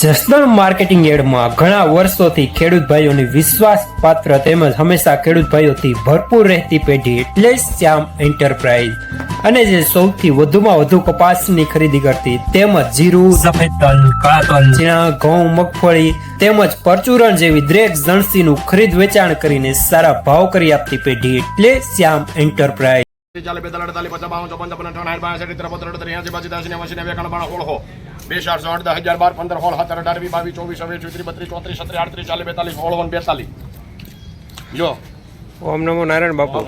Jasdan marketing યાર્ડમાં ઘણા વર્ષોથી ખેડૂત ભાઈઓની વિશ્વાસપાત્ર તેમજ હંમેશા ખેડૂત ભાઈઓથી ભરપૂર રહેતી પેઢી એટલે શ્યામ એન્ટરપ્રાઇઝ અને જે સૌથી વધુમાં વધુ કપાસની ખરીદી કરતી તેમજ જીરું, સફેદ તલ, કાળા તલ, ચણા, ઘઉં, મગફળી તેમજ પરચુરણ જેવી દરેક જણસીનું ખરીદ વેચાણ કરીને સારા ભાવ કરી આપતી પેઢી એટલે શ્યામ એન્ટરપ્રાઇઝ। ચાલે 42 50 52 54 58 62 63 83 84 85 90 2 4 8 10 11 12 15 16 17 18 20 22 23 24 33 34 38 40 42 જો ઓમ નમો નારાયણ બાપુ।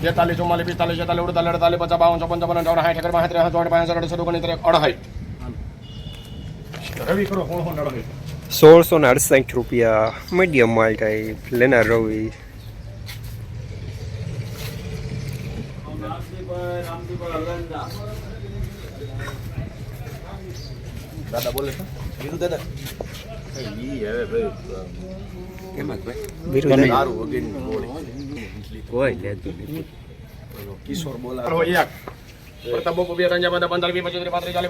તેતાલીસ 44 45 46 48 49 50 52 55 58 60 રવિ કરો 1668 રૂપિયા મીડિયમ માલ ટાઈપ લેનાર રવિ। દાદા બોલે છે બીજું દાદા ઈ હવે ભાઈ કેમ ભાઈ સારું વગેરે બોલે કોઈ લેતું કિશોર બોલા એક પ્રતાપ બાપુ 2 3 15 15 20 25 30 40 40 50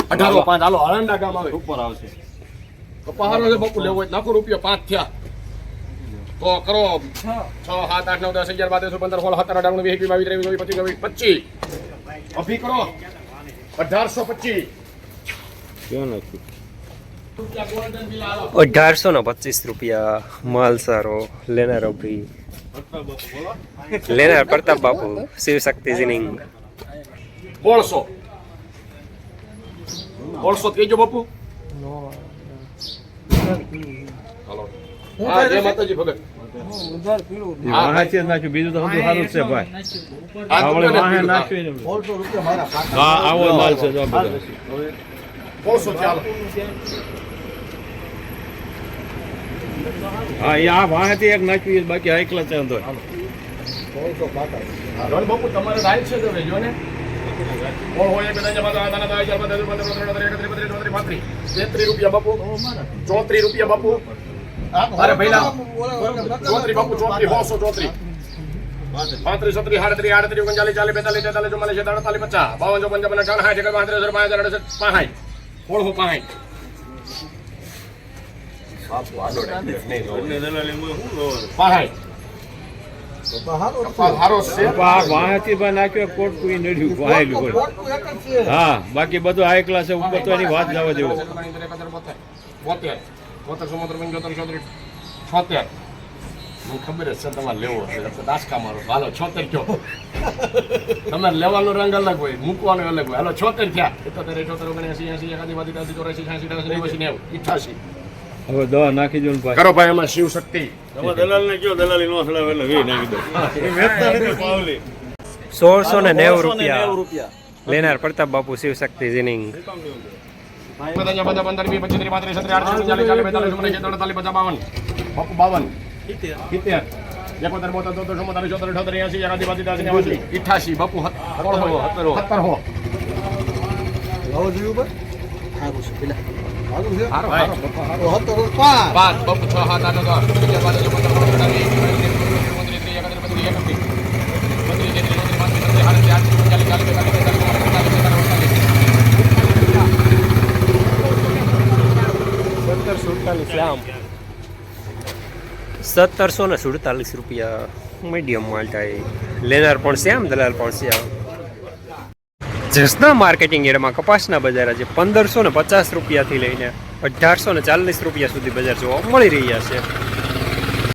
55 હાલો હળંડા ગામ આવે ઉપર આવશે કપાહારો છે બાપુ લેવો હોય નાખો રૂપિયા 5 થયા તો કરો 6 7 8 9 10 11 12 13 15 16 17 18 19 20 22 23 25 અભી કરો 1825 ક્યાં નથી 1825 રૂપિયા માલ સારો લેનાર અભી લેનાર પ્રતાપ બાપુ શિવ શક્તિ જીનિંગ 1600 કહેજો બાપુ હાલો હા જય માતાજી ભગત બીજું તો બધું સારું છે ભાઈ આવડે વાહે નાખ્યું 1600 રૂપિયા મારા હા આવો માલ છે જો બધા 1600 ચાલો હા એ આ વાહેથી એક નાખ્યું બાકી આ એકલા છે અંદર 1600 પાકા હા બાપુ તમારે રાઈટ છે તો જો ને કોણ હોય કે દાદા માતા દાદા દાદા 15 રૂપિયા બાપુ 34 રૂપિયા બાપુ અરે ભઈલા 34 બાપુ 34 134 35 37 38 39 40 41 42 43 44 45 50 52 55 60 બાપુ આડો વાહેથી નાખ્યો કોટ કોઈ નડ્યું વાહેલું હા બાકી બધું આ એકલા છે ઉપર તો એની વાત જવા જેવું 76 મને ખબર જ છે તમારે લેવો છે દાસકા મારો હાલો 76 કયો તમારે લેવાનો રંગ અલગ હોય મૂકવાનો અલગ હોય હાલો 76 થયા 77 78 89 હવે દવા નાખી દો ભાઈ કરો ભાઈ એમાં શિવ શક્તિ દલાલ ને કયો દલાલી નો સડાવે એટલે વે નાખી દો 1690 રૂપિયા લેનાર પ્રતાપ બાપુ શિવ શક્તિ જીનિંગ 15 15 20 25 30 35 40 બાપુ 52 70 88 બાપુ 17 બાપુ 6 1747 રૂપિયા મીડિયમ માલ ટાઈપ લેનાર પણ શ્યામ દલાલ પણ શ્યામ। જસદણ માર્કેટિંગ યાર્ડમાં કપાસના બજાર આજે 1550 રૂપિયાથી લઈને 1840 રૂપિયા સુધી બજાર જોવા મળી રહ્યા છે।